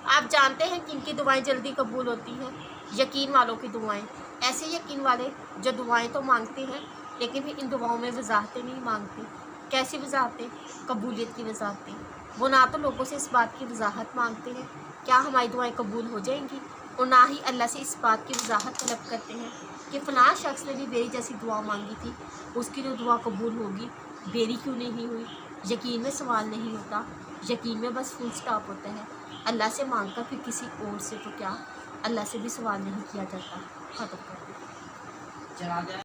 आप जानते हैं कि इनकी दुआएं जल्दी कबूल होती हैं, यकीन वालों की दुआएं। ऐसे यकीन वाले जो दुआएं तो मांगते हैं लेकिन फिर इन दुआओं में वजाहतें नहीं मांगते। कैसी वजाहतें? कबूलियत की वजाहतें। वो ना तो लोगों से इस बात की वजाहत मांगते हैं क्या हमारी दुआएं कबूल हो जाएंगी, और ना ही अल्लाह से इस बात की वजाहत तलब करते हैं कि फ़लाँ शख्स ने भी मेरी जैसी दुआ मांगी थी, उसकी जो दुआ कबूल होगी, मेरी क्यों नहीं हुई। यकीन में सवाल नहीं होता, यकीन में बस फुल स्टॉप होता है। अल्लाह से मांगकर फिर किसी और से तो क्या, अल्लाह से भी सवाल नहीं किया जाता। ख़त्म कर दो।